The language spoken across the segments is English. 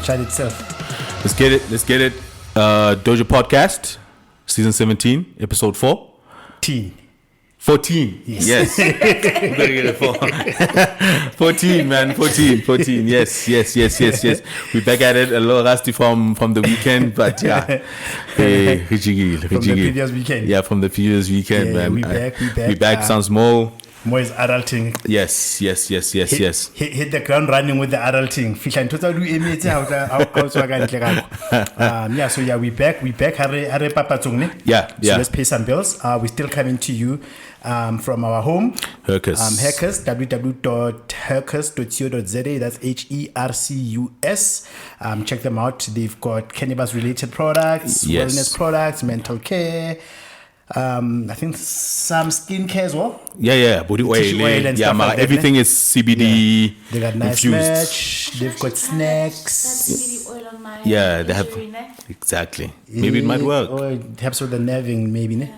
chat itself. Let's get it. Dojo podcast, season 17, episode 4. 14. Yes. We gotta get it 14, man. 14. Yes. We're back at it. A little rusty from the weekend, but yeah. Hey, From the previous weekend. Yeah, from the previous weekend, man. We back. We back. Sounds more. More is adulting. Yes. Hit the ground running with the adulting. So we back. Yeah. So let's pay some bills. We're still coming to you from our home. Hercus. www.hercus.co.za. That's HERCUS. Check them out. They've got cannabis related products, wellness products, mental care. I think some skincare as well. Yeah, body oil and stuff like everything is CBD. Yeah. They got nice merch. They've got snacks. CBD oil on my they have exactly. Maybe it might work. Or it helps with the nerving, maybe.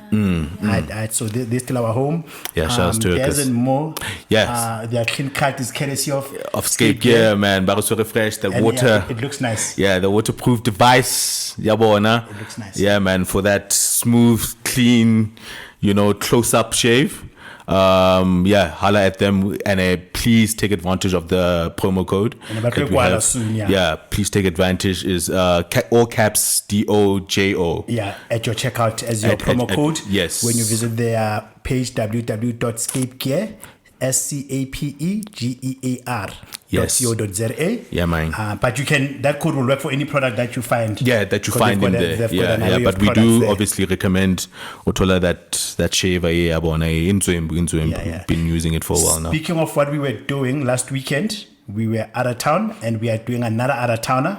So they're still our home. Yeah, shout out to There's and more. Yes. Their clean cut is courtesy of Scape Gear, man. But also refresh the water. It looks nice. Yeah, the waterproof device. It looks nice. Yeah, man. For that smooth, clean, close-up shave. Holla at them and please take advantage of the promo code. Please take advantage is all caps DOJO. Yeah, at your checkout as your promo code. Yes. When you visit their page www.scapegear, SCAPEGEAR. Yes. .co.za. Yeah, man. But that code will work for any product that you find. Yeah, that you find in there. Yeah. But we do obviously recommend Otola that shave. Been using it for a while now. Speaking of what we were doing last weekend, we were out of town and we are doing another out of towner.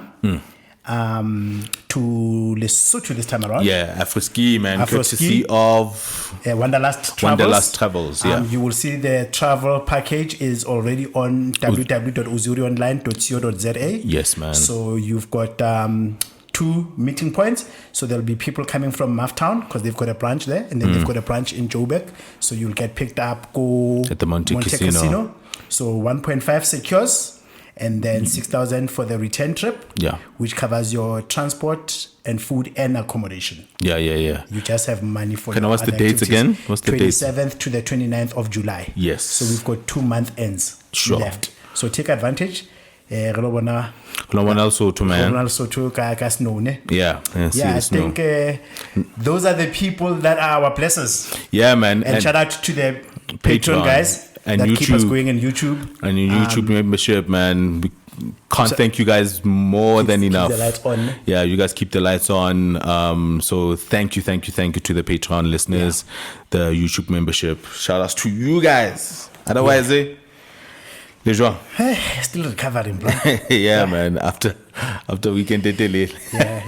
To Lesotho this time around. Yeah, Afro-ski, man. Courtesy of Wanderlust Travels. Yeah. You will see the travel package is already on www.uzurionline.co.za. Yes, man. So you've got 2 meeting points. So there'll be people coming from Maftown because they've got a branch there, and then they've got a branch in Joburg. So you'll get picked up, go at the Monte Casino. So 1.5 secures. And then 6,000 for the return trip, which covers your transport and food and accommodation. Yeah. You just have money for. What's the dates again? What's the 27th to the 29th of July. Yes. So we've got 2 month ends left. So take advantage. Yeah. I think those are the people that are our blessers. Yeah, man. And shout out to the Patreon guys. And that keep us going in YouTube. And in YouTube membership, man. We can't thank you guys more than enough. Keep the lights on. Yeah, you guys keep the lights on. So thank you to the Patreon listeners, the YouTube membership. Shout outs to you guys. Otherwise, Dejo. Still recovering, bro. Yeah, man. After weekend delay.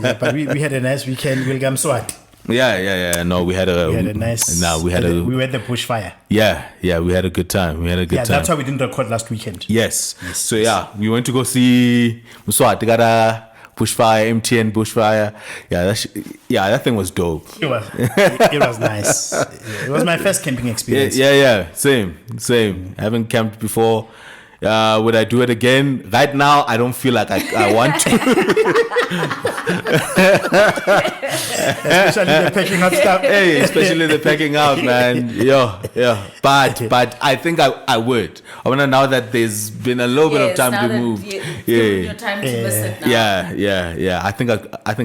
But we had a nice weekend. Welcome, Swat. Yeah. No, we had a nice. We were at the Bushfire. Yeah, we had a good time. That's why we didn't record last weekend. Yes. So we went to go see Muswat. They got a Bushfire, MTN Bushfire. That thing was dope. It was nice. It was my first camping experience. Yeah. Same. I haven't camped before. Would I do it again? Right now, I don't feel like I want to. Especially the packing up stuff. Hey, especially the packing out, man. Yeah. But I think I would. I mean, now that there's been a little bit of time to move. Your time to visit now. Yeah. I think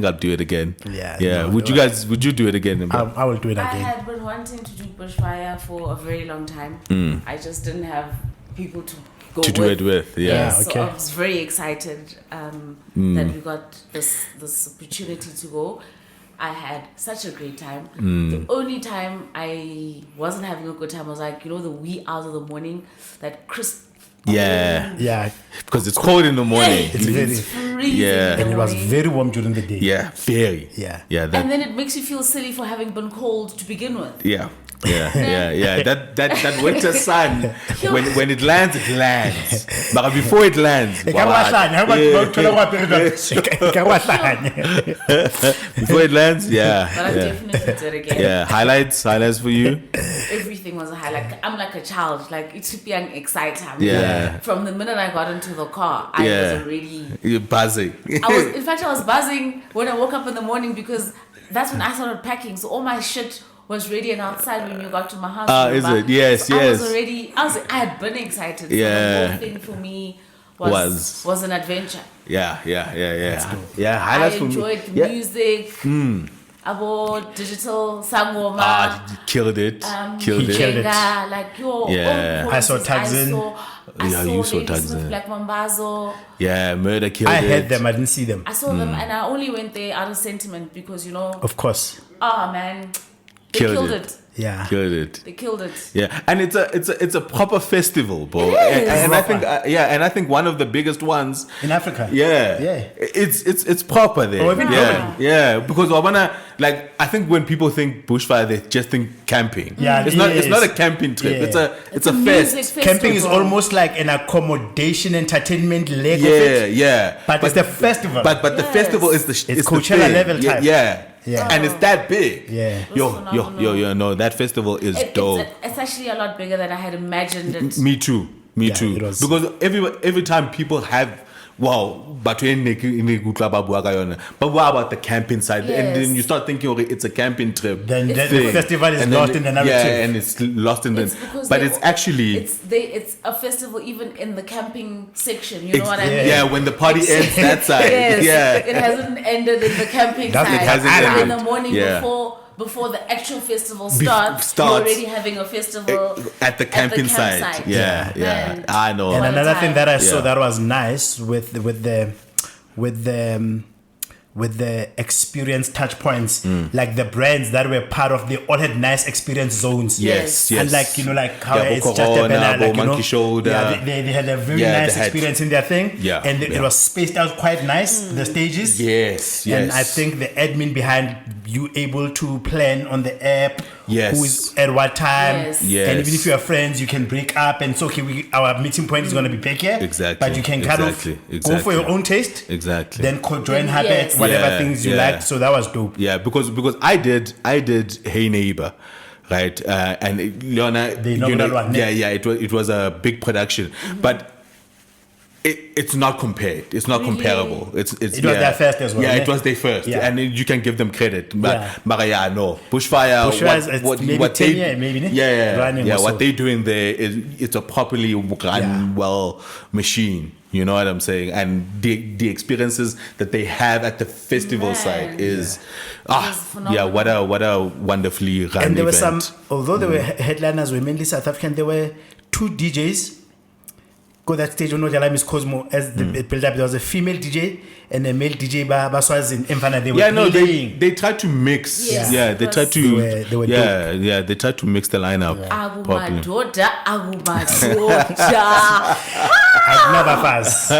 I'll do it again. Yeah. Would you do it again? I will do it again. I had been wanting to do Bushfire for a very long time. I just didn't have people to do it with. So I was very excited that we got this opportunity to go. I had such a great time. The only time I wasn't having a good time was the wee hours of the morning, that crisp. Yeah. Because it's cold in the morning. It's freezing. And it was very warm during the day. Yeah, very. Yeah. And then it makes you feel silly for having been cold to begin with. Yeah. That winter sun, when it lands, but before it lands, before it lands, But I definitely did it again. Highlights for you. Everything was a high. Like I'm like a child. Like it should be an exciting. Yeah. From the minute I got into the car, I was already You're buzzing. In fact, I was buzzing when I woke up in the morning because that's when I started packing. So all my shit was ready and outside when you got to my house. Is it? Yes, so yes. I had been excited. So Yeah. the whole thing for me was an adventure. Yeah. I enjoyed the music. About digital sangoma. Killed it. Killed it. Like I saw Tags in. You saw Tags in. Black Mambazo. Yeah, Murder killed it. I heard them. I didn't see them. I saw them, and I only went there out of sentiment because Of course. Oh man, they killed it. Yeah, killed it. They killed it. Yeah, and it's a proper festival, bro. It is. And I think and I think one of the biggest ones in Africa. Yeah. It's proper there. Oh, even yeah. Because I think when people think bushfire, they just think camping. Yeah, it's not a camping trip. Yeah. It's a fest. Festival. Camping is almost like an accommodation entertainment leg of it. Yeah. But it's the festival. But the festival is it's Coachella level type. Yeah. And it's that big. Yeah. Yo, no, that festival is dope. It's actually a lot bigger than I had imagined it. Me too. It was. Because every time people have but what about the camping side? Yes. And then you start thinking, okay, it's a camping trip. Then the thing. festival is And lost then, in the narrative. Yeah, and it's lost in the. But it's actually. It's a festival even in the camping section. You know what I mean? Yeah, when the party ends that side. Yes, Yeah. it hasn't ended in the camping side. It hasn't ended. In the morning before the actual festival starts, you're already having a festival at the camping site. Yeah. Man. I know. And another thing that I saw that was nice with the experience touch points, like the brands that were part of, they all had nice experience zones. Yes. And like how it's just a banner, like Monkey Shoulder. Yeah, they had a very nice experience in their thing. Yeah. And it was spaced out quite nice, the stages. Yes. And I think the admin behind you able to plan on the app who is at what time. Yes. And even if you are friends, you can break up and so our meeting point is going to be back here. Exactly. But you can kind of go for your own taste. Exactly. Then join habits, whatever things you like. So that was dope. Yeah, because I did Hey Neighbor, right? And Leona, it was a big production, but it's not compared. It's not comparable. It was their first as well. Yeah, it was their first, and you can give them credit. But no, Bushfire. What 10 years, maybe. What they're doing there is it's a properly run well machine. You know what I'm saying? And the experiences that they have at the festival side is what a wonderfully run and there were event. although there were headliners were mainly South African, there were 2 DJs. Go that stage on the Miss Cosmo as the build up. There was a female DJ and a male DJ. Baswas in Infana. They were they tried to mix. Yes, yeah, they tried to. They were they tried to mix the lineup. properly. I've never fast.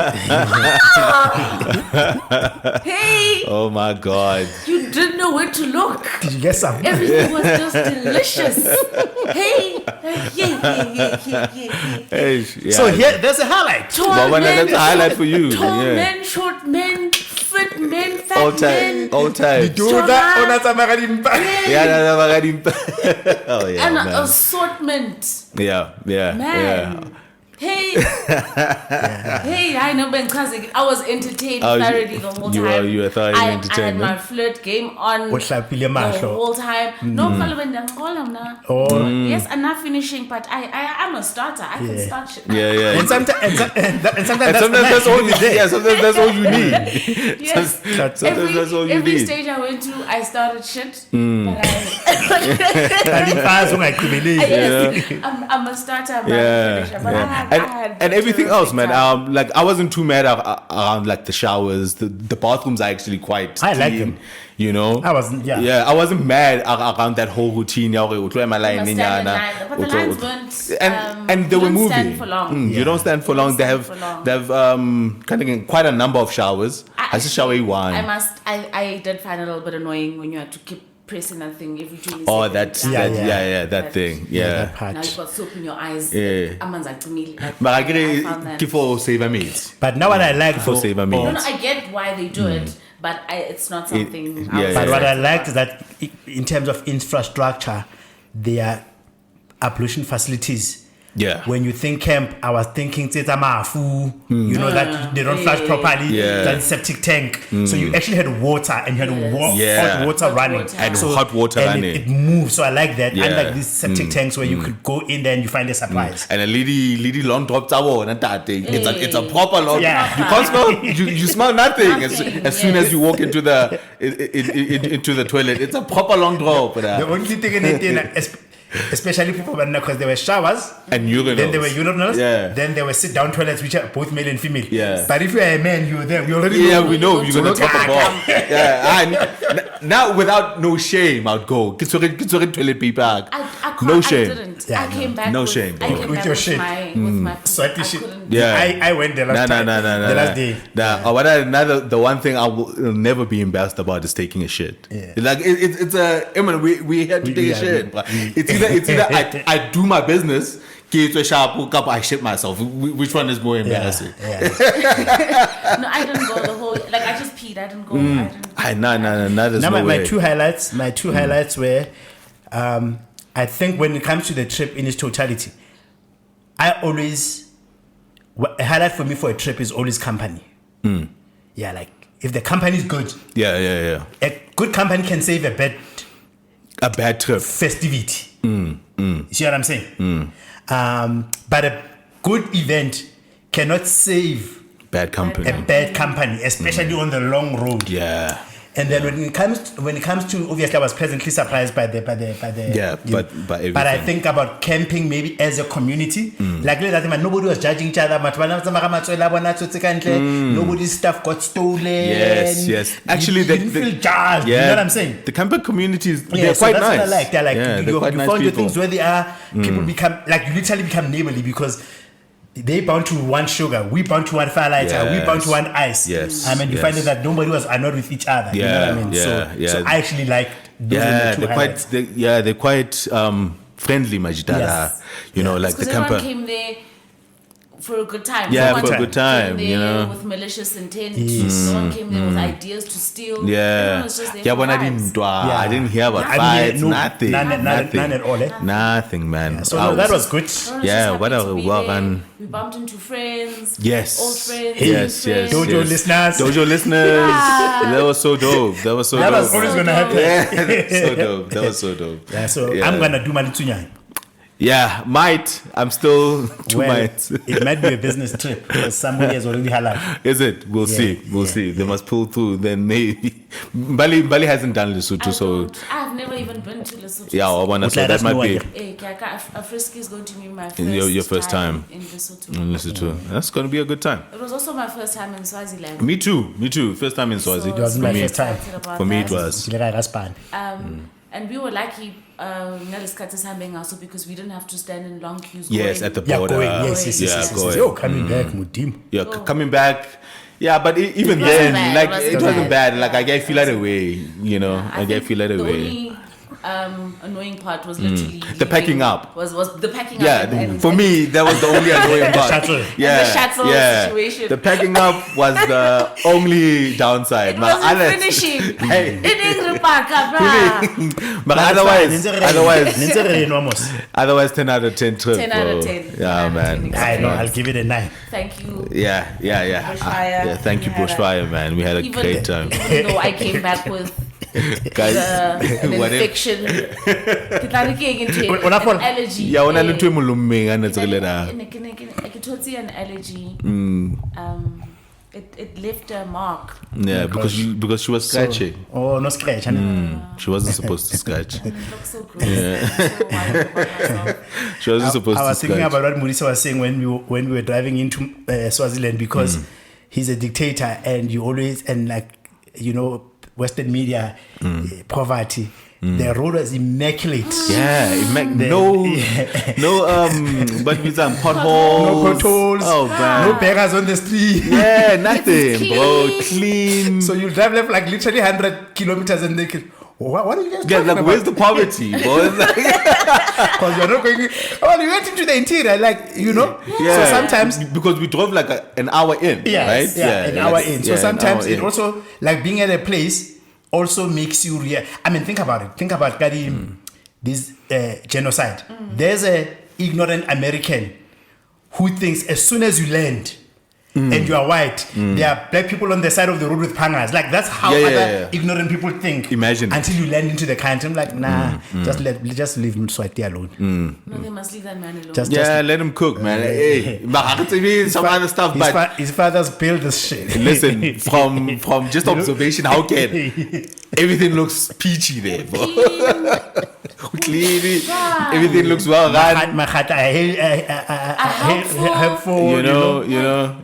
Hey! Oh my God! You didn't know where to look. Did you get some? Everything was just delicious. Hey! So here, there's a highlight. That's a highlight for you. Tall men, short men, fit men, fat men. All time. Do that. Oh yeah. And man. assortment. Yeah. Man. Hey, hey! I know Ben Classic. I was entertained thoroughly the whole time. You were thoroughly entertained. I had my flirt game on the whole time. No problem. Yes, I'm not finishing, but I'm a starter. I can start shit. Yeah. And sometimes that's all you need. Yeah, sometimes that's all you need. Yes. Sometimes that's all you every need. stage I went to, I started shit. But I'm a starter. I'm not a finisher. But and everything else, man. Like I wasn't too mad around like the showers. The bathrooms are actually quite clean. I like them. You know, I wasn't. Yeah, I wasn't mad around that whole routine. But the lines weren't. And they were moving. Stand for long. You don't stand for long. They have kind of quite a number of showers. I just shower one. I did find it a little bit annoying when you had to keep pressing that thing every 20 seconds. Oh, that thing. Yeah. That part. Now you've got soap in your eyes. Yeah. But I found that. For Save Meats. But now what I like for Save Meats. No, I get why they do it, but it's not something. But what I liked is that in terms of infrastructure, they are ablution facilities. Yeah. When you think camp, I was thinking Teta Mafu, you know, that they don't flush properly, that septic tank. So you actually had water and you had hot water running. And hot water running. It moves. So I like that. Unlike these septic tanks where you could go in there and you find the supplies. And a lady long drop towel and that thing. It's a proper long. Yeah. You can't smell. You smell nothing as soon as you walk into the toilet. It's a proper long drop. The only thing in it, especially people because there were showers and urinals. Then there were urinals. Yeah. Then there were sit-down toilets, which are both male and female. Yeah. But if you're a man, you're there. We already know. We know you're gonna talk about. Now without no shame, I'd go. Get toilet paper. No shame. I didn't. Yeah, I came back. No with, shame. I came with back your with shit. with my sweaty shit. Yeah. I went the last time. The last day. The one thing I will never be embarrassed about is taking a shit. Yeah. Like it's a. I mean, we had to take a shit. It's either I do my business. I shit myself. Which one is more embarrassing? No, I didn't go the whole. Like I just peed. I didn't go. My two highlights were, I think when it comes to the trip in its totality, a highlight for me for a trip is always company. Yeah, like if the company is good. Yeah. A good company can save a bad trip. Festivity. You see what I'm saying? But a good event cannot save bad company. A bad company, especially on the long road. Yeah. And then when it comes to obviously I was pleasantly surprised by the but everything. But I think about camping maybe as a community. Like that time nobody was judging each other. Nobody's stuff got stolen. Yes. Actually, you didn't feel judged. You know what I'm saying? The camper communities, they're quite that's nice. What I like. They're like you nice found your people. things where they are. People become like you literally become neighborly because they bound to one sugar, we bound to one firelighter, we bound to one ice. Yes. I mean, you find that nobody was annoyed with each other. You know what I mean? So I actually like those they're quite friendly, Majidara. Yes. You know, like the camper. Everyone came there for a good time. Yeah, for a good time. You know, with malicious intent. No one came there with ideas to steal. Yeah. I didn't hear about fights. Nothing. None at all. Nothing, man. Yeah, so that was good. Yeah, what a welcome. We bumped into friends. Yes. Old friends. Yes. Dojo listeners. Yeah. That was so dope. That was always gonna happen. That was so dope. Yeah. So I'm gonna do Malitunya. Yeah, I'm still might. It might be a business trip because somebody has already halal. Is it? We'll see. They must pull through. Then maybe Bali hasn't done Lesotho, so I've never even been to Lesotho. Yeah, so that might be. Afriski is going to be my your first time in Lesotho. That's going to be a good time. It was also my first time in Swaziland. Me too. First time in Swazi. It was my first time. For me, it was. And we were lucky, also because we didn't have to stand in long queues. Yes, at the border. Yes. Yo, coming back, Mudim. Yeah, coming back. Yeah, but even then, it wasn't bad. Like I get feel that away, you know. I get feel that away. Annoying part was literally the packing up. Was the packing up? Yeah, for me that was the only annoying part. The shuttle situation. The packing up was the only downside. It wasn't finishing. It didn't pack up. But otherwise 10 out of 10 trip. 10 out of 10. Yeah, man. I know. I'll give it a 9. Thank you. Yeah. Bushfire. Thank you, Bushfire, man. We had a great time. Even though I came back with an infection, an allergy. Yeah, an allergy. It left a mark. Yeah, because she was scratching. No scratch. She wasn't supposed to scratch. It looked so gross. She wasn't supposed to scratch. I was thinking about what Murisa was saying when we were driving into Swaziland because he's a dictator and you always Western media, poverty. The road was immaculate. Yeah, but with some potholes. No potholes. Oh, man. No beggars on the street. Yeah, nothing, bro. Clean. So you drive left like literally 100 kilometers and they can. What are you guys talking about? Where's the poverty, boy? Because you're not going. You went into the interior, Yeah. So sometimes because we drove like an hour in, right? Yeah, an hour in. So sometimes it also like being at a place also makes you think about it. Think about Gadi. this genocide. There's a ignorant American who thinks as soon as you land and you are white, there are black people on the side of the road with pangas. Like that's how other ignorant people think. Imagine until you land into the country. I'm like, nah, just leave Mswati alone. No, they must leave that man alone. Just let him cook, man. Hey, some other stuff, but his father's built this shit. listen, from just observation, how can everything looks peachy there, bro? Clearly, everything looks well run. Helpful. You know.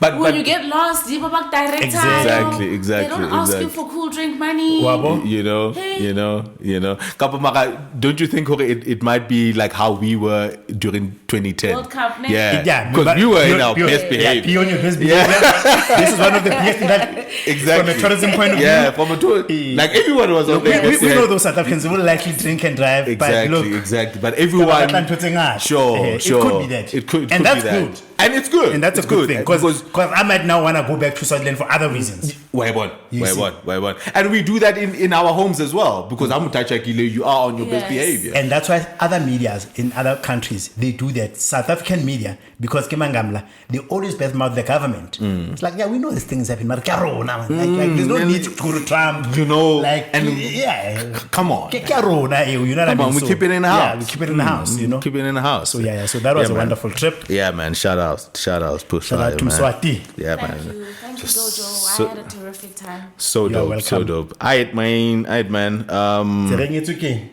But when you get lost, you go back director. Exactly. They don't ask you for cool drink money. You know. Kapamaka, don't you think it might be like how we were during 2010? World Cup, yeah, because we were in our best behavior. Be on your best behavior. This is one of the best, exactly. From a tourism point of view. Yeah, from a tourist, like everyone was on their best we know those South Africans will likely drink and drive. Exactly. But everyone, sure. It could be that. It could and that's be that. good. And it's good. And that's a good thing. Because I might now want to go back to Scotland for other reasons. Why one? And we do that in our homes as well. Because you are on your best behavior. And that's why other medias in other countries, they do that. South African media, because Kimangamla, they always badmouth the government. It's like, we know these things happen. Like, there's no need to go to Trump. Come on. You know what I mean? We keep it in the house. Yeah, we keep it in the house, you know. Keep it in the house. So so that was a wonderful trip. Yeah, man. Shout out Bushfire. Shout out to Mswati. Yeah, Thank man. you, Dojo. I had a terrific time. So dope. Aight, man. It's okay.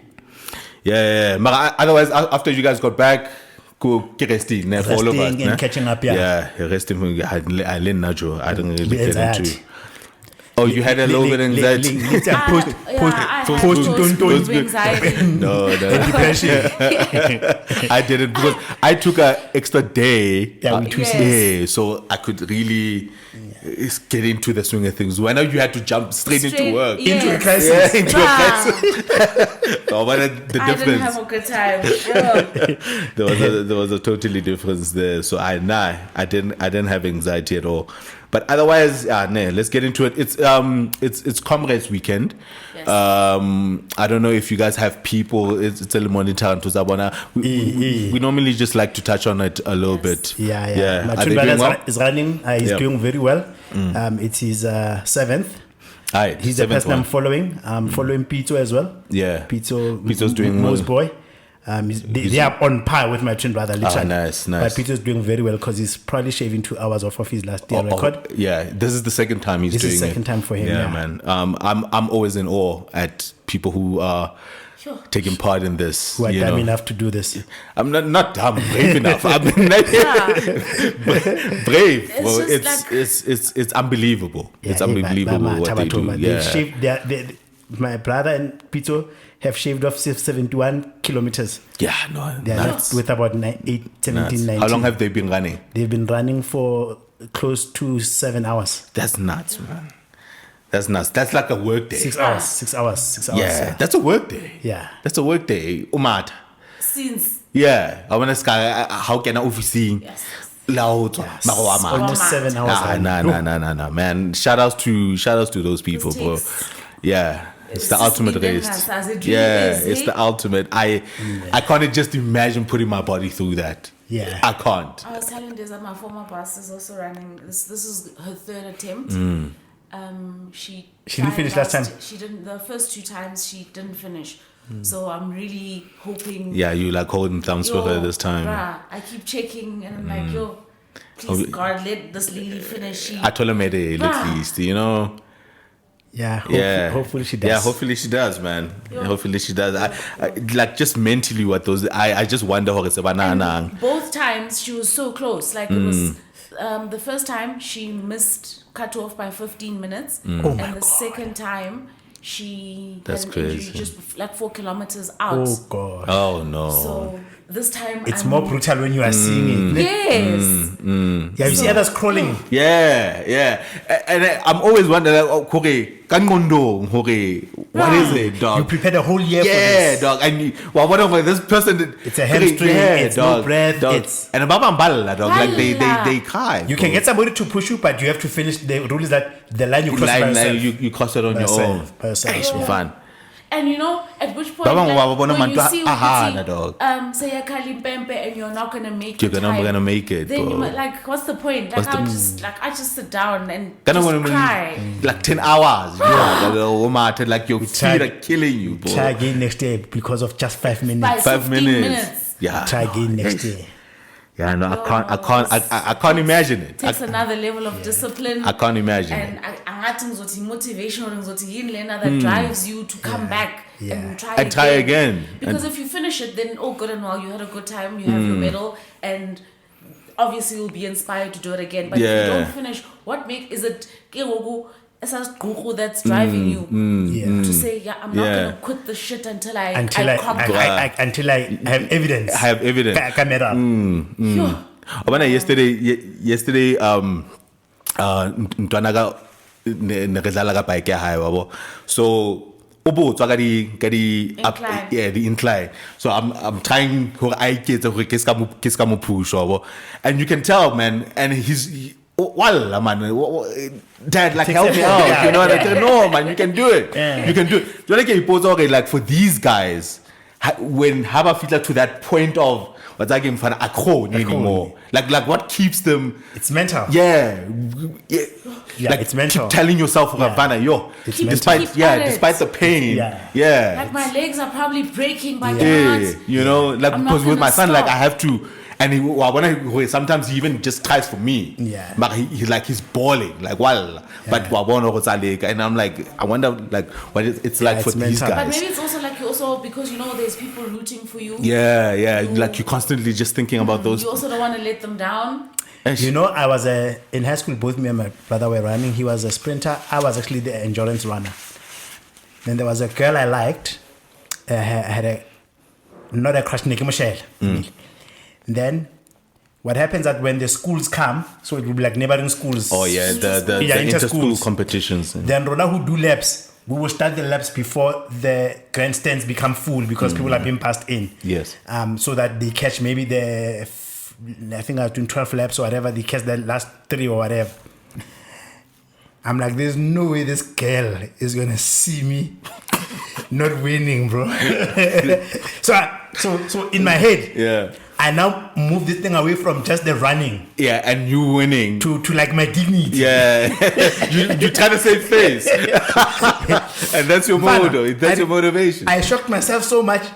Yeah. But otherwise, after you guys got back, go resting for all of us. And catching up, yeah. Resting. I didn't really get into. Oh, you had a little bit of anxiety. Post anxiety. No. I did it because I took an extra day. So I could really get into the swing of things. When you had to jump straight into work. Into a crisis. Yeah, into a crisis. No, but the difference. I didn't have a good time. Sure. There was a totally difference there. So I didn't have anxiety at all. But otherwise, let's get into it. It's Comrades weekend. Yes. I don't know if you guys have people. It's a monitor and we normally just like to touch on it a little bit. Yeah. My twin brother is running. He's doing very well. It's his 7th. He's the person I'm following. I'm following Pito as well. Yeah. Pito's doing Mo's boy. They are on par with my twin brother, literally. Nice. But Peter's doing very well because he's probably shaving 2 hours off of his last year record. Yeah, this is the second time he's doing it. This is the second time for him. Yeah, man. I'm always in awe at people who are taking part in this. Who are dumb enough to do this. I'm not dumb, brave enough. I'm brave. It's unbelievable. It's unbelievable what they do. Yeah. My brother and Peter have shaved off 71 kilometers. Yeah, no. They're left with about 17, 19. How long have they been running? They've been running for close to 7 hours. That's nuts, man. That's nuts. That's like a work day. 6 hours. 6 hours. Yeah, that's a work day. Yeah. That's a work day. Umata. Since. Yeah. I want to how can I oversee? Yes. Almost 7 hours. Nah, man. Shout outs to those people, bro. Yeah. It's the ultimate race. It's the ultimate. I can't just imagine putting my body through that. Yeah. I can't. I was telling Des that my former boss is also running. This is her 3rd attempt. She didn't finish last time. She didn't. The first 2 times she didn't finish. So I'm really hoping. Yeah, you like holding thumbs for her this time. I keep checking and I'm like, please God, let this lady finish. I told her at least, you know. Yeah, hopefully she does. Yeah, hopefully she does, man. Hopefully she does. I like just mentally what those. I just wonder how it's about. Both times she was so close. Like it was the first time she cut off by 15 minutes, and the second time she had an injury just like 4 kilometers out. Oh God. Oh no. So this time it's more brutal when you are seeing it. Yes. Yeah, you see others crawling. Yeah. And I'm always wondering, what is it, dog? You prepared a whole year for this. Yeah, dog. And whatever this person. It's a hamstring. It's dog, no breath. Dog. And a baba dog. Like they cry. You can get somebody to push you, but you have to finish. The rule is that the line you cross by yourself. You cross it on your own. By yourself. It's fun. And you know, at which point, when you see say a Kalimpempe and you're not gonna make it, not gonna make it. Then you like, what's the point? Like I just sit down and just cry. Like 10 hours. Like your feet are killing you, bro. Try again next day because of just 5 minutes. 5 minutes. Yeah. Try again next day. Yeah, no, I can't imagine it. It takes another level of discipline. I can't imagine. And I motivation or that drives you to come back and try again. Because if you finish it, then good and well, you had a good time, you have your medal, and obviously you'll be inspired to do it again. But if you don't finish, is it that's driving you to say, I'm not gonna quit the shit until I have evidence. I have evidence. Camera. Yesterday, ntwanaga negedlala ka bike ya hae wabo. So the incline. So I'm trying to kiss mo push wabo. And you can tell, man, and Wallah, man, Dad, like help me out. You know what I mean? No, man, you can do it. You can do it. Like for these guys, when Haba feel to that point of what's I getting anymore. Like what keeps them? It's mental. Yeah, like it's mental. Telling yourself, despite the pain. Yeah. Like my legs are probably breaking by now. You know, like because with my son, like I have to. And sometimes he even just tries for me. Yeah. But he's bawling, like well. But and I'm like, I wonder like what it's like for these guys. But maybe it's also like because there's people rooting for you. Yeah. Like you're constantly just thinking about those. You also don't want to let them down. You know, I was in high school. Both me and my brother were running. He was a sprinter. I was actually the endurance runner. Then there was a girl I liked. I had not a crush, Nikki Michelle. Then what happens that when the schools come, so it will be like neighboring schools. Oh yeah, the inter-school competitions. Then Rona who do laps, we will start the laps before the grandstands become full because people are being passed in. Yes. So that they catch maybe I think I was doing 12 laps or whatever, they catch the last 3 or whatever. I'm like, there's no way this girl is gonna see me not winning, bro. So in my head, I now move this thing away from just the running. Yeah, and you winning. To like my dignity. Yeah. you try to save face. And that's your motto. That's your motivation. I shocked myself so much.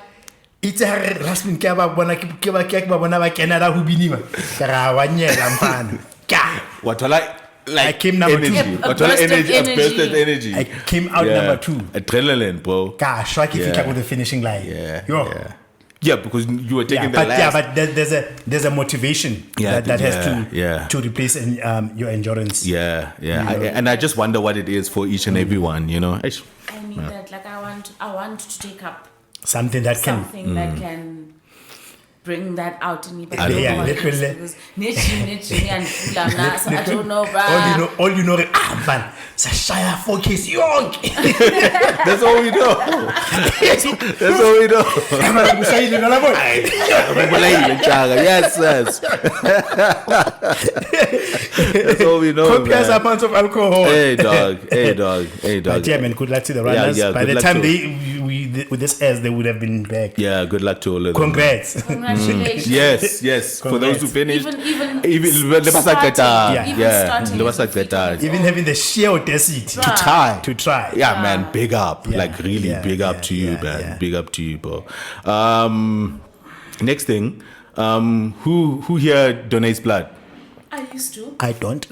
It's a rasmin keba bona ba Canada who biniwa. Kara wanyela mfana. What I came number energy. 2. A burst of energy. I came out number 2. Adrenaline, bro. Gosh, I can with the finishing line. Yeah, because you were taking the last. Yeah, but there's a motivation that has to replace your endurance. Yeah. And I just wonder what it is for each and every one. You know. I need that. Like I want to take up something that can bring that out in me. But literally. I don't know, bro. All you know is man. Sashaya focus young. That's all we know. That's all we know. Yes. That's all we know. Copious amounts of alcohol. Hey dog. But yeah, man, good luck to the runners. By the time with this airs, they would have been back. Yeah, good luck to all of them. Congratulations. Yes. Congrats. For those who finished. Even having the sheer audacity to try. Yeah, man, big up. Like really big up to you, man. Yeah. Big up to you, bro. Next thing, who here donates blood? I used to. I don't.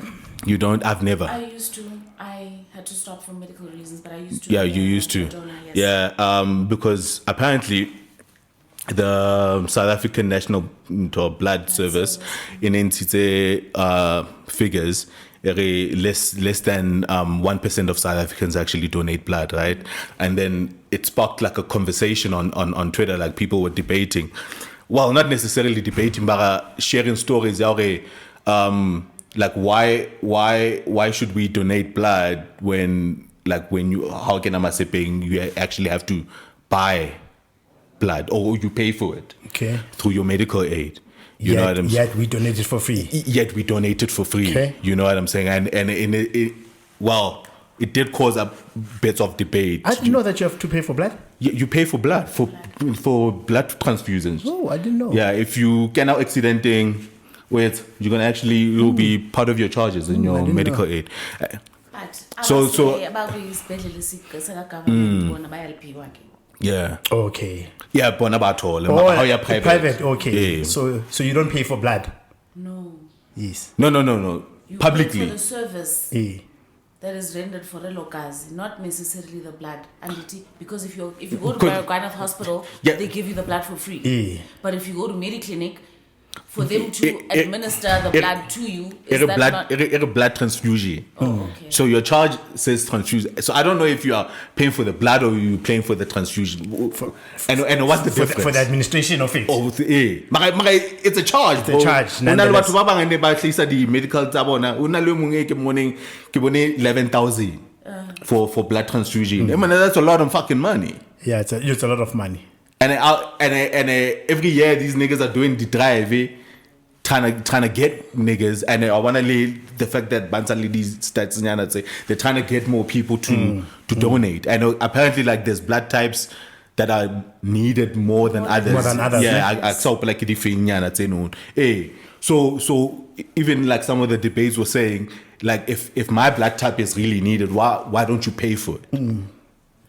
You don't? I've never. I used to. I had to stop for medical reasons, but I used to. Yeah, you used to. Yes. Yeah, because apparently the South African National Blood Service in NCT figures, less than 1% of South Africans actually donate blood, right? And then it sparked like a conversation on Twitter, like people were debating. Well, not necessarily debating, but sharing stories. Like why should we donate blood when you how can I say paying, you actually have to buy blood or you pay for it through your medical aid. You know what I'm saying? Yet we donate it for free. Okay. You know what I'm saying? And well, it did cause a bit of debate. I didn't know that you have to pay for blood. You pay for blood, for blood transfusions. Oh, I didn't know. Yeah, if you can now accidenting with, you're going to actually, it will be part of your charges in your medical aid. But So- about Yeah. Okay. Yeah, but about all. Oh, How you're private. Okay. Yeah. So you don't pay for blood. no. Yes. No. You pay Publicly. for the service Yeah. that is rendered for the locals, not necessarily the blood. Because if you go to Gwyneth Hospital, Yeah. they give you the blood for free. Yeah. But if you go to Mediclinic, for them to administer the blood to you, is It's that blood, not? it's a blood transfusion. Oh, okay. So your charge says transfusion. So I don't know if you are paying for the blood or you paying for the transfusion. And what's the difference? For the administration of it. Oh, it's a charge. It's a charge, Una le nonetheless. batho ba bang ne ba tlisa di medical tsa bona. Una le mongwe ke bone 11,000 for blood transfusion. I mean, that's a lot of fucking money. Yeah, it's a lot of money. And every year these niggas are doing the drive, trying to get niggas, and I wanna lay the fact that Bansali these stats say they're trying to get more people to donate. And apparently like there's blood types that are needed more than others. More than others, Yeah, I saw like so even like some of the debates were saying like if my blood type is really needed, why don't you pay for it?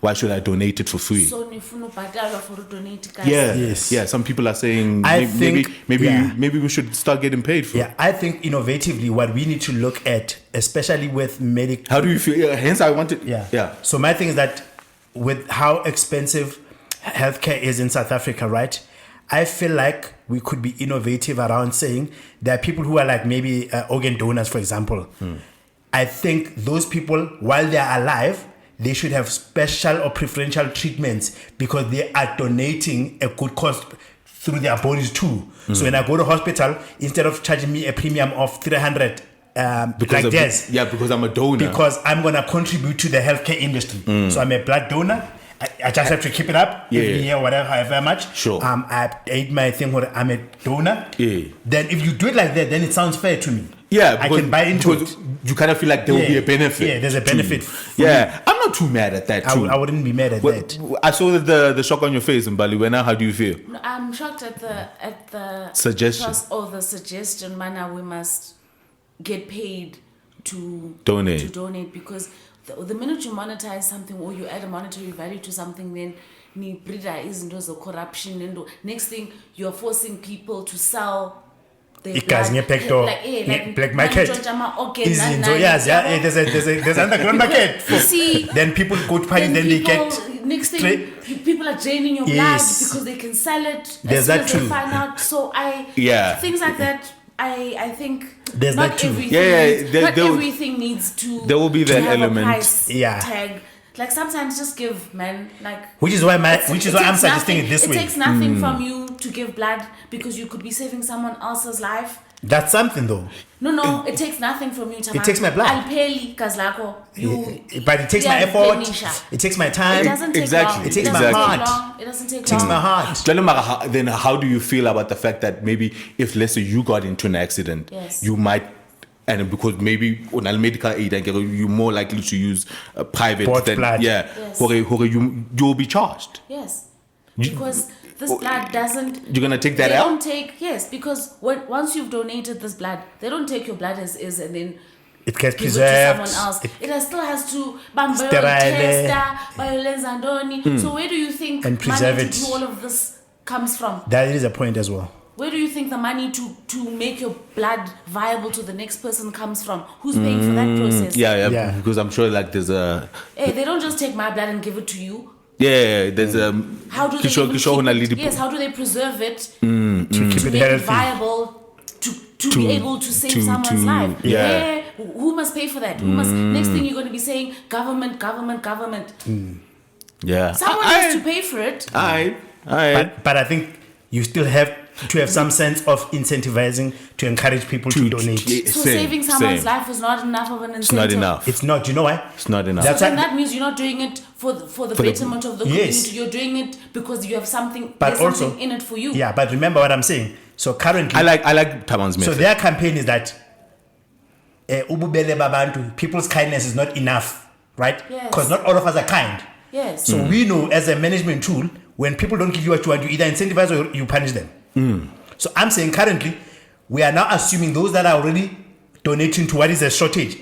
Why should I donate it for free? So nifuna ubhadalwa for donate guys. Yeah, Yes. yeah. Some people are saying I think, yeah. maybe we should start getting paid for. Yeah, I think innovatively, what we need to look at, especially with medical. How do you feel? Yeah, hence, I wanted. Yeah. So my thing is that with how expensive healthcare is in South Africa, right? I feel like we could be innovative around saying there are people who are like maybe organ donors, for example. I think those people, while they are alive, they should have special or preferential treatments because they are donating a good cost through their bodies too. So when I go to hospital, instead of charging me a premium of 300, because I'm a donor. because I'm going to contribute to the healthcare industry. So I'm a blood donor. I just have to keep it up every year, whatever, however much. Sure. I ate my thing where I'm a donor. Yeah. Then if you do it like that, then it sounds fair to me. Yeah, I can buy into because it. You kind of feel like there will be a benefit. Yeah, there's a to benefit. you. Yeah, I'm not too mad at that too. I wouldn't be mad at that. I saw the shock on your face, Mbali. How do you feel? No, I'm shocked at the Suggestion. The suggestion, man. We must get paid to donate because the minute you monetize something or you add a monetary value to something, then ni breeder isn't also corruption and next thing you're forcing people to sell their Igazi ngepekto, black market. There's underground market. Then people go to party, then they get next thing people are draining your blood because they can sell it. There's that too. They find out. So things like that. I think there's not that too. Everything everything needs to. There will be that have element. A price tag. Like sometimes just give, man. Like which is why I'm suggesting it this way. It takes nothing from you to give blood because you could be saving someone else's life. That's something though. No, it takes nothing from you. It takes my blood. But it takes my effort. It takes my time. It doesn't take long. It takes my heart. It doesn't take long. It takes my heart. Then how do you feel about the fact that maybe if let's say you got into an accident, you might, and because maybe on a medical aid, you're more likely to use private blood. You'll be charged. Yes, because this blood doesn't. You're gonna take that out. Because once you've donated this blood, they don't take your blood as is and then it gets give preserved. It to someone else. It still has to So where do you think and preserve money it. to do all of this comes from? That is a point as well. Where do you think the money to make your blood viable to the next person comes from? Who's paying for that process? Yeah. Because I'm sure like there's a. Hey, they don't just take my blood and give it to you. Yeah, there's how do they how do they preserve it to keep it viable to be able to save someone's life? Yeah. Who must pay for that? Who must? Next thing you're going to be saying government. Yeah. Someone has to pay for it. But I think you still have to have some sense of incentivizing to encourage people to donate. So saving someone's life is not enough of an incentive. It's not enough. It's not. You know why? It's not enough. So then that means you're not doing it for the betterment of the community. You're doing it because you have something. But there's also, something in it for you. Yeah, but remember what I'm saying. So currently, I like Taman's method. So their campaign is that ububele babantu, people's kindness is not enough right? Yes. Because not all of us are kind. Yes. So we know as a management tool, when people don't give you what you want, you either incentivize or you punish them. So I'm saying currently, we are now assuming those that are already donating to what is a shortage.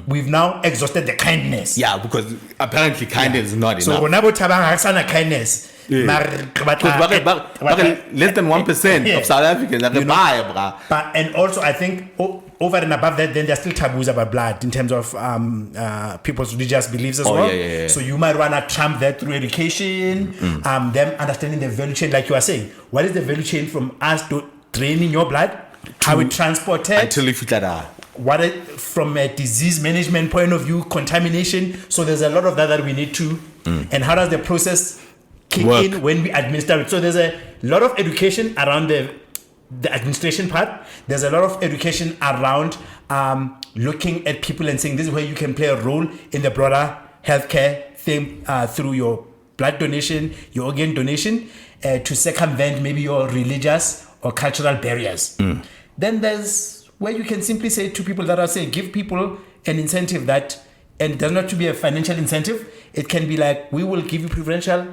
We've now exhausted the kindness. Yeah, because apparently kindness is not So enough. when I kindness, Less than 1% of South Africans are buy, bruh. But and also I think over and above that, then there's still taboos about blood in terms of people's religious beliefs as well. Yeah. So you might wanna trump that through education, them understanding the value chain, like you are saying. What is the value chain from us to draining your blood? How we transport it? Until if that From a disease management point of view, contamination. So there's a lot of that we need to. And how does the process kick in when we administer it? So there's a lot of education around the administration part. There's a lot of education around looking at people and saying this is where you can play a role in the broader healthcare thing through your blood donation, your organ donation, to circumvent maybe your religious or cultural barriers. Then there's where you can simply say to people that are saying, give people an incentive that, and it does not have to be a financial incentive. It can be like, we will give you preferential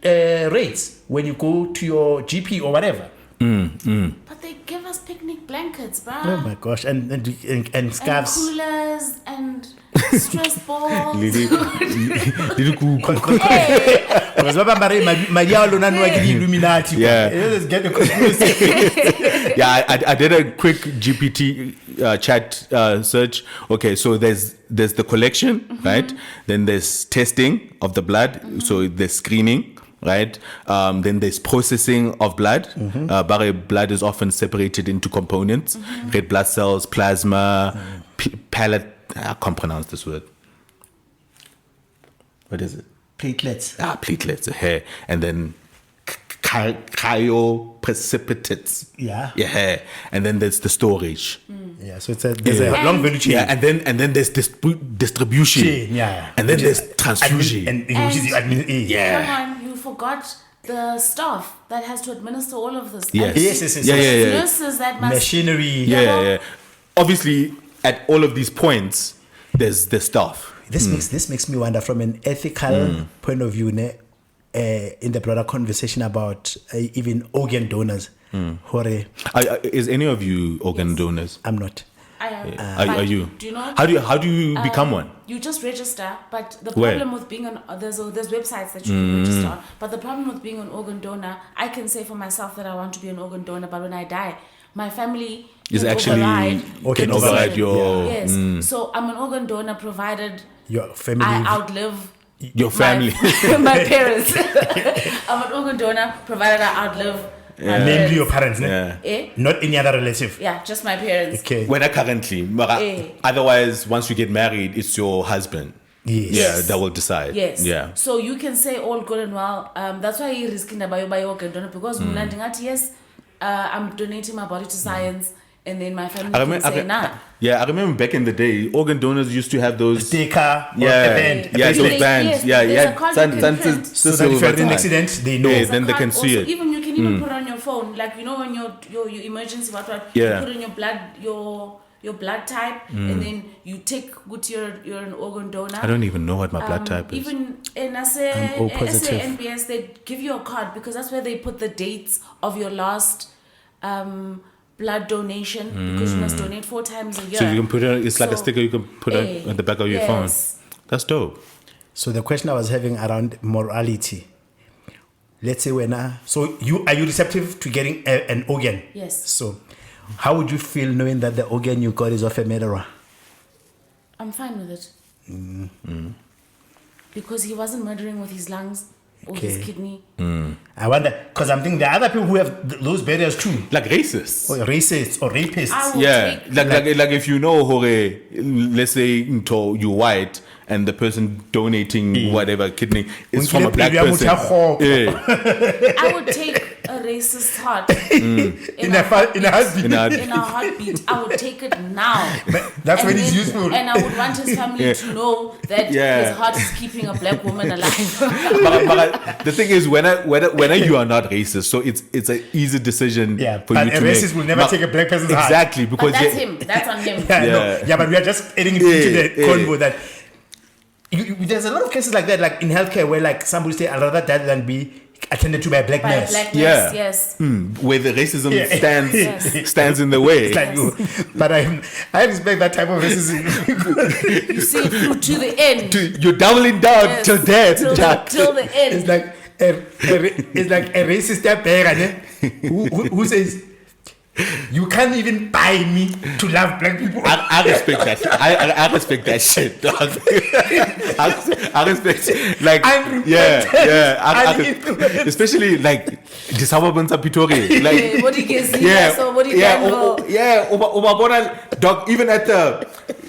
rates when you go to your GP or whatever. But they give us picnic blankets, bruh. Oh my gosh, and scarves. And coolers and stress balls. Because Illuminati. Yeah, I did a quick GPT chat search. Okay, so there's the collection, right? Then there's testing of the blood. So there's screening, right? Then there's processing of blood. Blood is often separated into components: red blood cells, plasma, pellet. I can't pronounce this word. What is it? Platelets. Platelets. And then cryoprecipitates. Yeah. And then there's the storage. Yeah. So there's a long value chain. Yeah. And then there's distribution. Yeah. And then there's transfusion. Come on, you forgot the staff that has to administer all of this. Yes. Yeah. Nurses that must machinery. Yeah. Obviously, at all of these points, there's the staff. This makes me wonder from an ethical point of view, in the broader conversation about even organ donors. Is any of you organ donors? I'm not. I am. Are you? Do you know? How do you become one? You just register, but the Where? problem with being there's websites that you can register on. But the problem with being an organ donor, I can say for myself that I want to be an organ donor, but when I die, my family Is actually can override your yes. So I'm an organ donor provided your family. I outlive your family, my parents. I'm an organ donor provided I outlive. Namely your parents, not any other relative. Yeah, just my parents. Okay. When currently, otherwise, once you get married, it's your husband. Yes. Yeah, that will decide. Yes. Yeah. So you can say all good and well. That's why you're risking about your organ donor because yes, I'm donating my body to science. And then my family can say, nah. Yeah, I remember back in the day, organ donors used to have those sticker, those bands. So that if you're in an accident, they know. Yeah, then they can see it. Even you can even put on your phone, like when your emergency, you put on your blood, your blood type, and then you take good you're an organ donor. I don't even know what my blood type is. Even in NBS, they give you a card because that's where they put the dates of your last blood donation because you must donate 4 times a year. So you can put it. It's like a sticker you can put on the back of your phone. That's dope. So the question I was having around morality. Let's say are you receptive to getting an organ? Yes. So how would you feel knowing that the organ you got is of a murderer? I'm fine with it. Because he wasn't murdering with his lungs. Or his kidney. I wonder, because I'm thinking there are other people who have those barriers too. Like racists. Or racists or rapists. Like if you know, let's say you're white and the person donating whatever kidney is from a black person. I would take a racist heart in a heartbeat. I would take it now. That's when it's useful. And I would want his family to know that his heart is keeping a black woman alive. but the thing is, whether you are not racist, so it's an easy decision for you to make. But a racist will never take a black person's heart. Exactly, because but that's him. That's on him. But we are just adding it into the convo that there's a lot of cases like that, like in healthcare, where like somebody say, I'd rather die than be attended to by a black By a nurse. black nurse, yes. Where the racism stands Yes. stands in the way. It's like, but I respect that type of racism. You see it through to the end. You're doubling down Yes. till death, Jack. Till the end. It's like it's like a racist who says, you can't even buy me to love black people. I respect that. I respect that shit, dog. I respect, like, especially like the suburbans of Pretoria, like, what do you get? dog. Even at the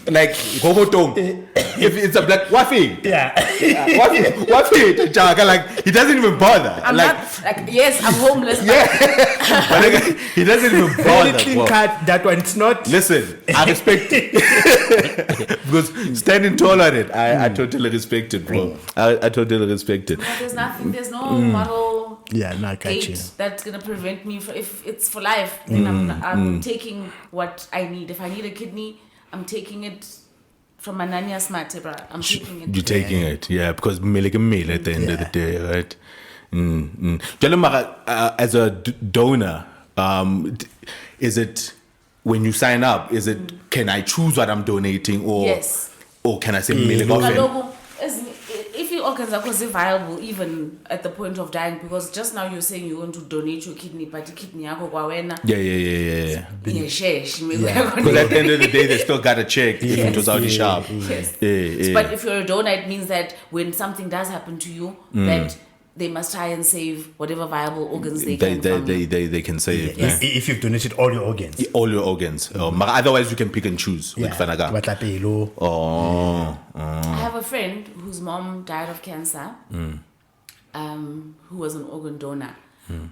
like Gobotong, if it's a black wafi, wafi, Jaga, like he doesn't even bother. I'm like, not like, yes, I'm homeless. But like, he doesn't even bother. Clean cut, that one. It's not. Listen, I respect it because standing tall on it, I totally respect it, bro. I totally respect it. There's no moral I catch you. that's gonna prevent me from, if it's for life, then I'm taking what I need. If I need a kidney, I'm taking it from my nanya smart, bro. I'm taking it. You're taking it, because meal at the end of the day, right? As a donor, is it when you sign up? Is it can I choose what I'm donating, or yes, or can I say meal? If your organs are viable even at the point of dying, because just now you're saying you want to donate your kidney, but the kidney yako kwawena. Yeah. Because at the end of the day, they still got to check if it was already sharp. Yes. But if you're a donor, it means that when something does happen to you, that they must try and save whatever viable organs they can. They can save. Yes. If you've donated all your organs. All your organs. Otherwise, you can pick and choose. With Fanaga. I have a friend whose mom died of cancer, who was an organ donor.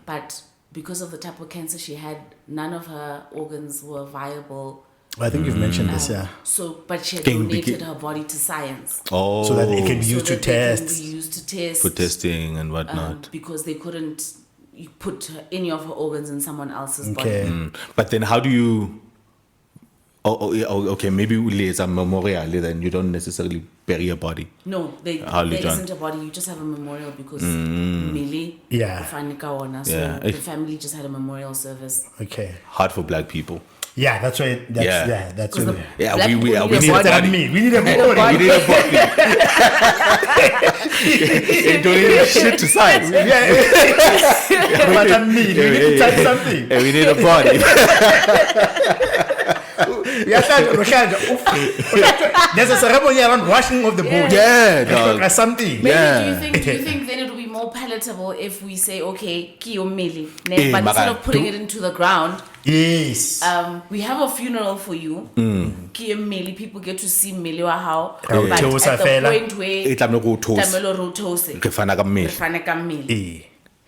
But because of the type of cancer she had, none of her organs were viable. I think you've mentioned this, So, but she had donated her body to science. So that it can be used to test. Can be used to test. For testing and whatnot. Because they couldn't put any of her organs in someone else's body. But then how do you... okay, maybe it's a memorial, then you don't necessarily bury a body. No, there isn't a body. You just have a memorial because Mili, so the family just had a memorial service. Okay. Hard for black people. Yeah, that's why. That's we need a body. We need a body. Ain't doing shit to science. But I mean, we need to touch something. We need a body. There's a ceremony around washing of the body. Or something. Maybe do you think then it would be more palatable if we say, okay, Kiyo Mili, but instead of putting it into the ground, yes, we have a funeral for you. Kiyo Mili, people get to see Mili wa how, but at the point where Tamelo Rotose,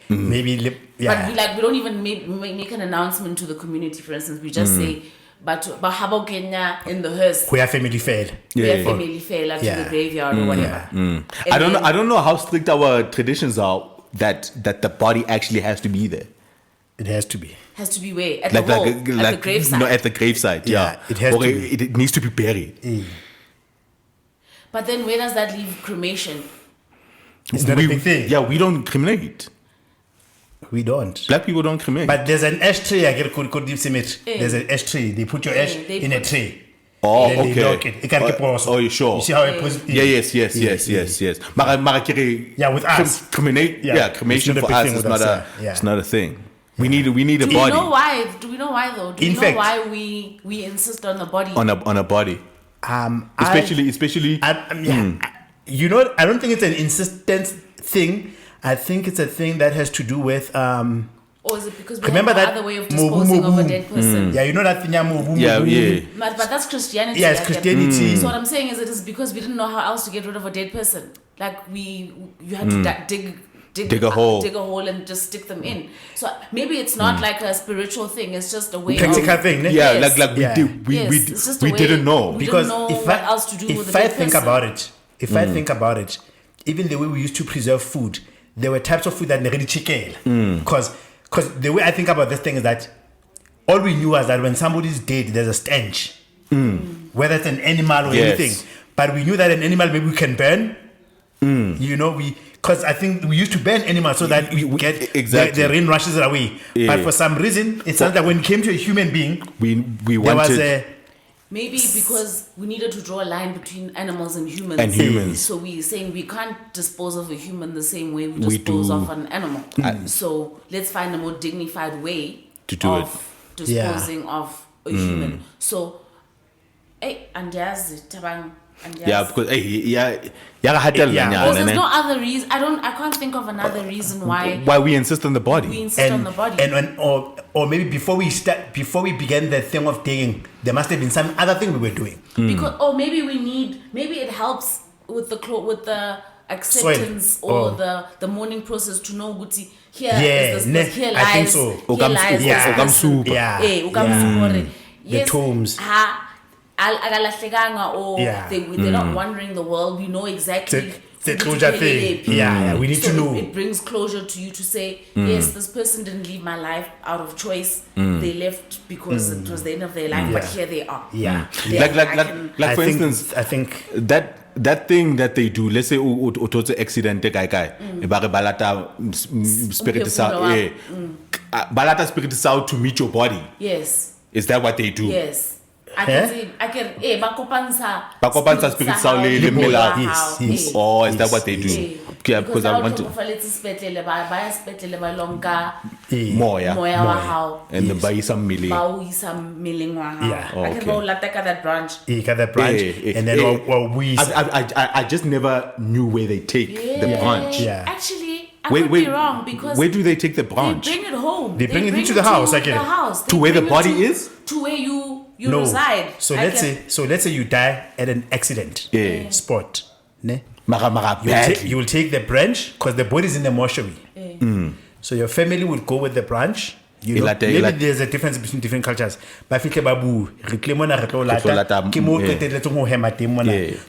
maybe, but we don't even make an announcement to the community. For instance, we just say, but how Kenya in the hearse? Where family fell. Where family fell to the graveyard or whatever. I don't know how strict our traditions are that the body actually has to be there. It has to be. Has to be where? At the graveside. No, at the graveside. Yeah. It has to be. It needs to be buried. But then where does that leave cremation? It's not a big thing. Yeah, we don't cremate. We don't. Black people don't cremate. But there's an ashtray. There's an ashtray. They put your ash in a tray. Oh, then okay. They lock it. Oh, you sure? You see how it puts. Yes. With us. Cremation for us is not a thing. We need a body. Do we know why though? Do you know why we insist on the body? On a body. Especially. You know, I don't think it's an insistence thing. I think it's a thing that has to do with. Or is it because we have no other way of disposing of a dead person? Yeah, you know that thing. But that's Christianity. Yeah, it's Christianity. So what I'm saying is, it is because we didn't know how else to get rid of a dead person. Like you had to dig a hole and just stick them in. So maybe it's not like a spiritual thing. It's just a way practical thing. Yeah, yes. we didn't know because what else to do with a dead person. If I think about it, even the way we used to preserve food, there were types of food that never chicken. Because the way I think about this thing is that all we knew was that when somebody's dead, there's a stench. Whether it's an animal or anything. but we knew that an animal maybe we can burn. You know, because I think we used to burn animals so that we get exactly the rain rushes away. But for some reason, it sounds like when it came to a human being, we there wanted was a maybe because we needed to draw a line between animals and humans. So we're saying we can't dispose of a human the same way we dispose of an animal. So let's find a more dignified way to do it. Disposing of a human. So, because there's no other reason. I can't think of another reason why we insist on the body. We insist on the body. Or maybe before we began the thing of digging, there must have been some other thing we were doing. Because maybe it helps with the acceptance or the mourning process to know Guti here is this, here lies. I think so. Here lies the tombs. They're not wandering the world. We know exactly the closure thing. We need to know. It brings closure to you to say, yes, this person didn't leave my life out of choice. They left because it was the end of their life, but here they are. Like for instance, I think that thing that they do, let's say utotse accident guy balata spirit out to meet your body. Yes. Is that what they do? Yes. I can Bakopansa spirit sound yes. Oh, is that what they do? Yeah, because I want to moya and the buy some milling. I can go that branch. And then we I just never knew where they take the branch. Actually, I could be wrong because where do they take the branch? They bring it home. They bring it into the house. To where the body is? To where you reside. So let's say you die at an accident spot. Ne? You will take the branch because the body is in the mortuary. So your family will go with the branch. You know, maybe there's a difference between different cultures. But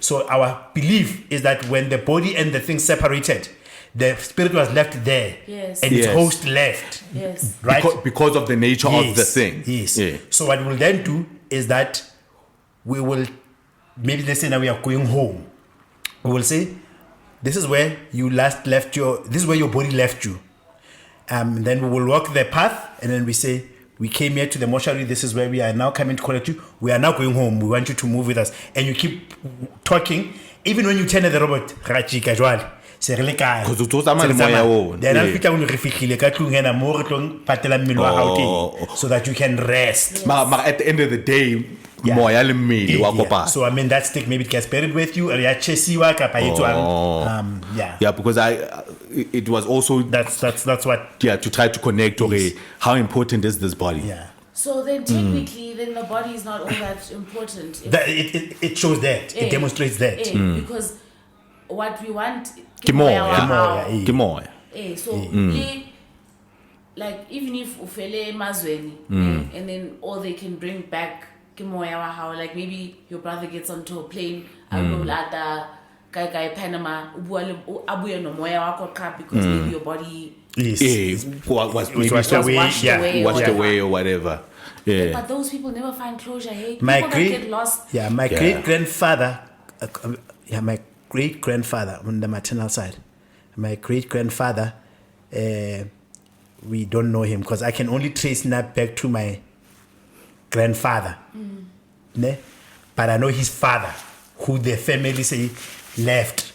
so our belief is that when the body and the thing separated, the spirit was left there, and its host left, right? Because of the nature of the thing. Yes. So what we'll then do is that we will, maybe let's say now we are going home. We will say, this is where you last left this is where your body left you. Then we will walk the path, and then we say, we came here to the mortuary. This is where we are now coming to collect you. We are now going home. We want you to move with us. And you keep talking, even when you turn at the robot, so that you can rest. At the end of the day, so I mean that stick maybe it gets buried with you, because it was also that's what to try to connect how important is this body. So then technically then the body is not all that important. It shows that. It demonstrates that. Because what we want so like even if ufele mazweni and then all they can bring back like maybe your brother gets onto a plane Panama because maybe your body washed away or whatever. But those people never find closure. Hey, my get lost. My great grandfather my great grandfather on the maternal side, my great grandfather, we don't know him because I can only trace that back to my grandfather. Ne? But I know his father, who the family say left.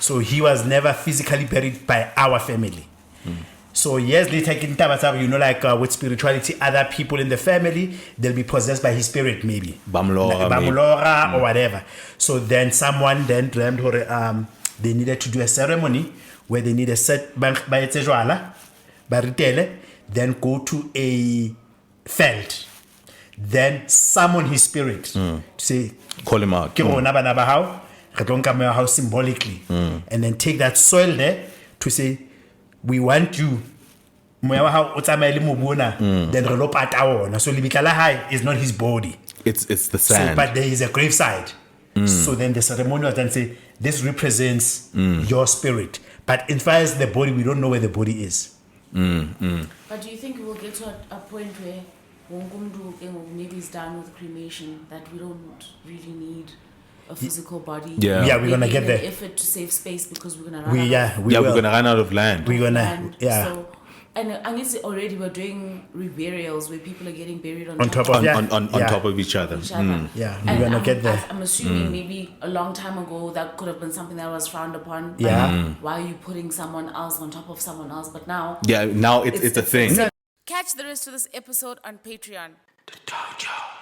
So he was never physically buried by our family. So years later, like with spirituality, other people in the family, they'll be possessed by his spirit, maybe. Bamulora or whatever. So then someone then dreamed they needed to do a ceremony where they need a set then go to a feld, then summon his spirit to say, call him out. Symbolically, and then take that soil there to say, we want you. Then so libikala high is not his body. It's the sand. So, but there is a graveside. So then the ceremonial then say, this represents your spirit. But as far as the body, we don't know where the body is. But do you think we will get to a point where maybe it's done with cremation, that we don't really need a physical body. Yeah, we're gonna get there. Effort to save space because we're gonna run we're gonna run out of land. We're gonna So, and I guess already we're doing reburials where people are getting buried on top of each other. Yeah, we're gonna get there. I'm assuming maybe a long time ago that could have been something that was frowned upon. Yeah. Why are you putting someone else on top of someone else? But now, now it's a thing. Catch the rest of this episode on Patreon. The Dojo.